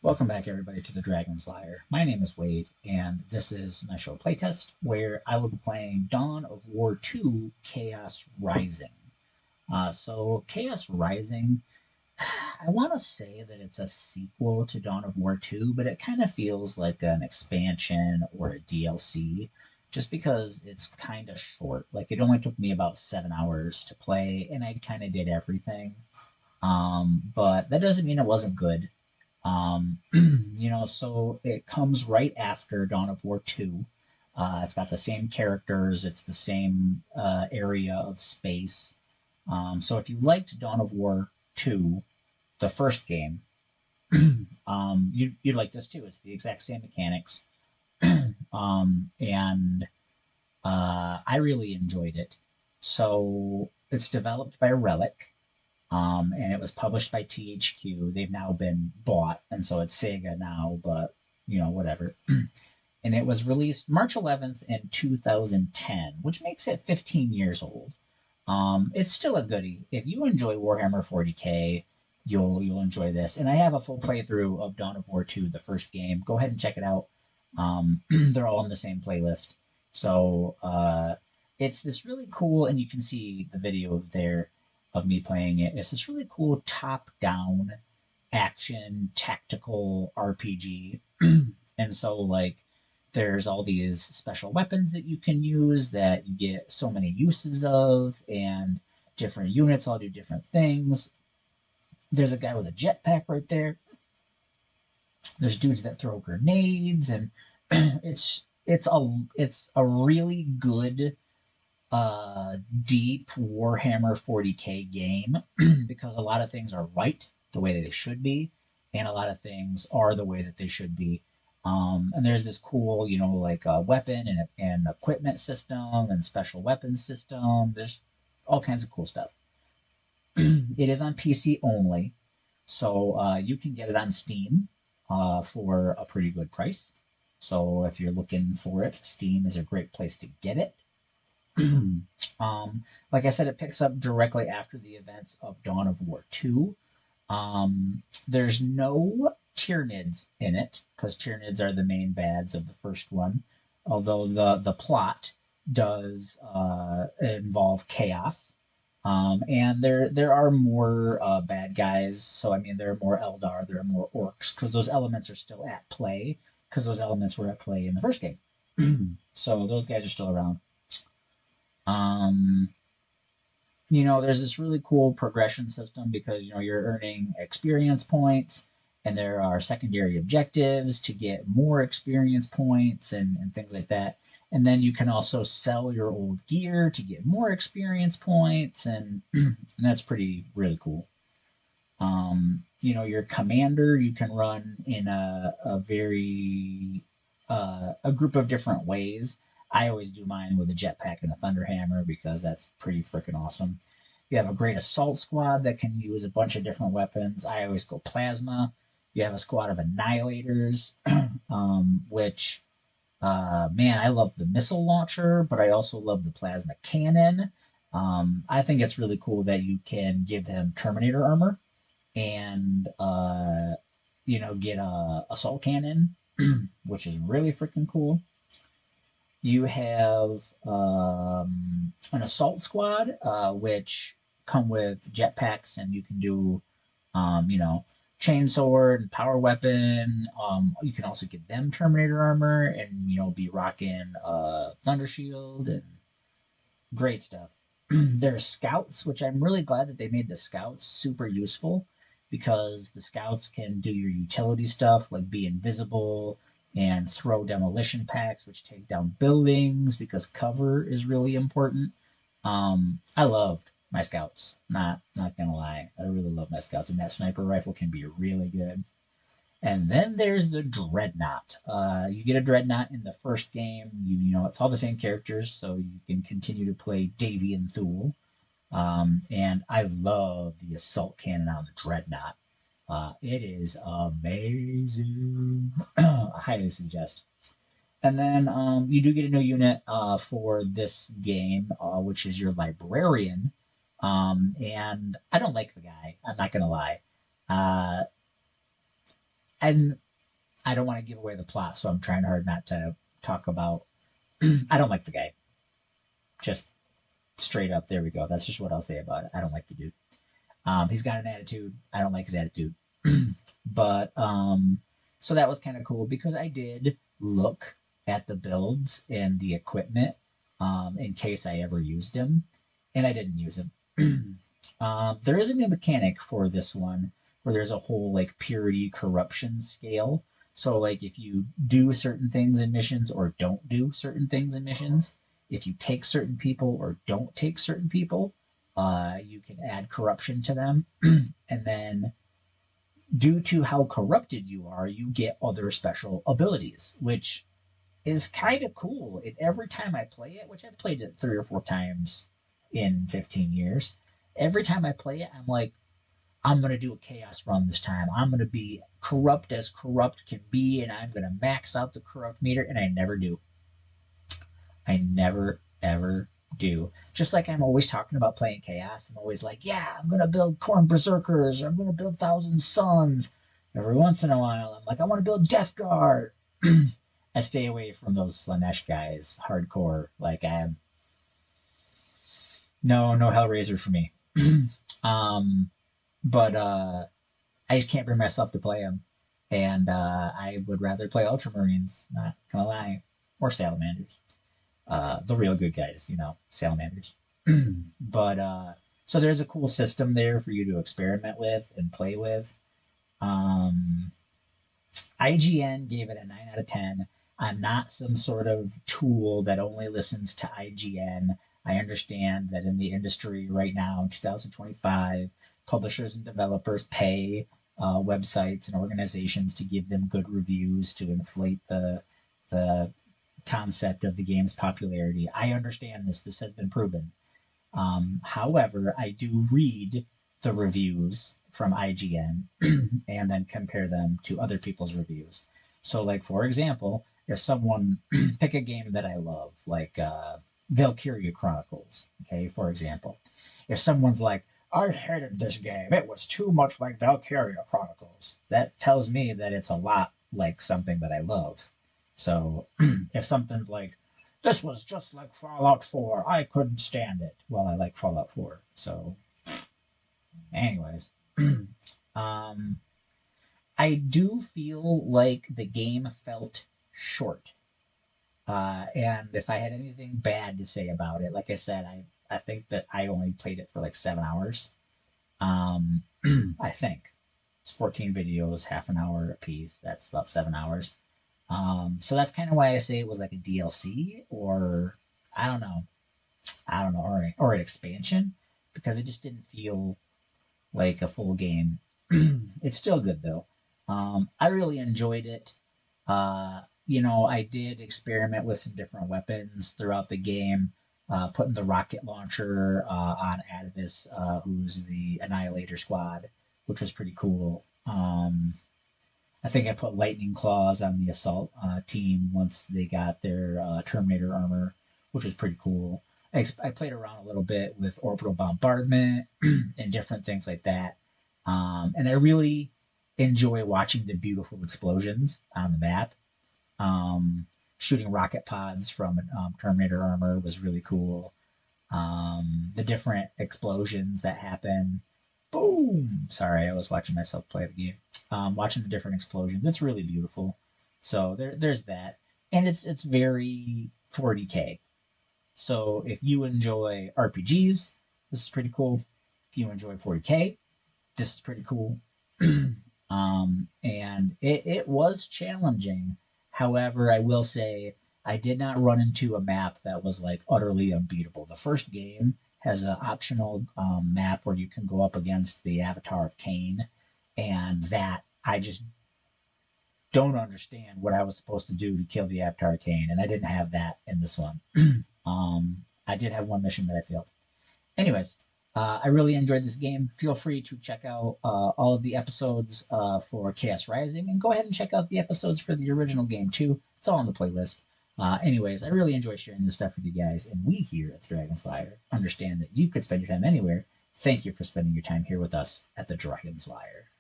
Welcome back, everybody, to the Dragon's Lair. My name is Wade, and this is my show playtest, where I will be playing Dawn of War 2 Chaos Rising. Chaos Rising, I want to say that it's a sequel to Dawn of War 2, but it kind of feels like an expansion or a DLC, just because it's kind of short. Like, it only took me about 7 hours to play, and I kind of did everything. But that doesn't mean it wasn't good. So it comes right after Dawn of War 2. It's got the same characters, it's the same area of space. So if you liked Dawn of War 2, the first game, you'd like this too. It's the exact same mechanics. And I really enjoyed it. So it's developed by Relic, and it was published by THQ. They've now been bought, and so it's Sega now, but whatever. And it was released March 11th in 2010, which makes it 15 years old. It's still a goodie. If you enjoy Warhammer 40k, you'll enjoy this. And I have a full playthrough of Dawn of War 2, the first game. Go ahead and check it out. They're all on the same playlist. So it's this really cool, and you can see the video there of me playing it. It's this really cool top-down action tactical RPG. And so like there's all these special weapons that you can use that you get so many uses of, and different units all do different things. There's a guy with a jetpack right there. There's dudes that throw grenades, and it's a really good deep Warhammer 40k game because a lot of things are right the way that they should be, and a lot of things are the way that they should be. And there's this cool, like weapon and equipment system and special weapons system. There's all kinds of cool stuff. It is on PC only, so you can get it on Steam for a pretty good price. So if you're looking for it, Steam is a great place to get it. Like I said, it picks up directly after the events of Dawn of War 2. There's no Tyranids in it, because Tyranids are the main bads of the first one, although the plot does involve chaos. And there are more bad guys. So I mean, there are more Eldar, there are more orcs, because those elements are still at play, because those elements were at play in the first game. So those guys are still around. Um, there's this really cool progression system because you're earning experience points, and there are secondary objectives to get more experience points and things like that. And then you can also sell your old gear to get more experience points, and that's pretty really cool. Your commander you can run in a very a group of different ways. I always do mine with a jetpack and a thunderhammer because that's pretty freaking awesome. You have a great assault squad that can use a bunch of different weapons. I always go plasma. You have a squad of annihilators, which man, I love the missile launcher, but I also love the plasma cannon. I think it's really cool that you can give him Terminator armor and get a assault cannon, which is really freaking cool. You have an assault squad, which come with jetpacks, and you can do, chainsword and power weapon. You can also give them Terminator armor, and be rocking Thunder Shield and great stuff. There's scouts, which I'm really glad that they made the scouts super useful because the scouts can do your utility stuff like be invisible and throw demolition packs, which take down buildings because cover is really important. I loved my scouts. Not gonna lie, I really love my scouts, and that sniper rifle can be really good. And then there's the Dreadnought. You get a Dreadnought in the first game. It's all the same characters, so you can continue to play Davy and Thule. And I love the assault cannon on the Dreadnought. It is amazing. I highly suggest. And then you do get a new unit for this game, which is your Librarian. And I don't like the guy. I'm not going to lie. Uh, And I don't want to give away the plot, so I'm trying hard not to talk about. I don't like the guy. Just straight up, there we go. That's just what I'll say about it. I don't like the dude. He's got an attitude. I don't like his attitude. But so that was kind of cool because I did look at the builds and the equipment in case I ever used him, and I didn't use him. There is a new mechanic for this one where there's a whole like purity corruption scale. So like if you do certain things in missions or don't do certain things in missions, if you take certain people or don't take certain people, you can add corruption to them, and then due to how corrupted you are, you get other special abilities, which is kind of cool. And every time I play it, which I've played it 3 or 4 times in 15 years, every time I play it, I'm like, I'm going to do a chaos run this time. I'm going to be corrupt as corrupt can be, and I'm going to max out the corrupt meter, and I never do. I never, ever do. Just like I'm always talking about playing chaos. I'm always like, yeah, I'm going to build Corn Berserkers, or I'm going to build Thousand Suns. Every once in a while, I'm like, I want to build Death Guard. I stay away from those Slanesh guys hardcore. Like, I'm no Hellraiser for me. um, but I just can't bring myself to play them, and I would rather play Ultramarines. Not gonna lie, or Salamanders. The real good guys, Salamanders. But so there's a cool system there for you to experiment with and play with. Um, IGN gave it a 9 out of 10. I'm not some sort of tool that only listens to IGN. I understand that in the industry right now, in 2025, publishers and developers pay websites and organizations to give them good reviews to inflate the concept of the game's popularity. I understand this. This has been proven. However, I do read the reviews from IGN and then compare them to other people's reviews. So, like, for example, if someone pick a game that I love, like Valkyria Chronicles, okay, for example, if someone's like, I hated this game, it was too much like Valkyria Chronicles, that tells me that it's a lot like something that I love. So, if something's like, this was just like Fallout 4, I couldn't stand it. Well, I like Fallout 4. So, anyways, um, I do feel like the game felt short. And if I had anything bad to say about it, like I said, I think that I only played it for like 7 hours. Um, I think it's 14 videos, half an hour a piece. That's about 7 hours. So that's kind of why I say it was like a DLC, or I don't know, or an expansion, because it just didn't feel like a full game. It's still good though. I really enjoyed it. I did experiment with some different weapons throughout the game, putting the rocket launcher on Atavis, who's the Annihilator Squad, which was pretty cool. I think I put lightning claws on the assault team once they got their Terminator armor, which was pretty cool. I played around a little bit with orbital bombardment and different things like that. And I really enjoy watching the beautiful explosions on the map. Shooting rocket pods from Terminator armor was really cool. The different explosions that happen. Boom! Sorry, I was watching myself play the game. Watching the different explosions. It's really beautiful. So there's that. And it's very 40K. So if you enjoy RPGs, this is pretty cool. If you enjoy 40K, this is pretty cool. And it was challenging. However, I will say I did not run into a map that was like utterly unbeatable. The first game has an optional map where you can go up against the Avatar of Cain, and that I just don't understand what I was supposed to do to kill the Avatar of Cain, and I didn't have that in this one. I did have one mission that I failed. Anyways, I really enjoyed this game. Feel free to check out all of the episodes for Chaos Rising, and go ahead and check out the episodes for the original game too. It's all on the playlist. Anyways, I really enjoy sharing this stuff with you guys, and we here at the Dragon Slayer understand that you could spend your time anywhere. Thank you for spending your time here with us at the Dragon Slayer.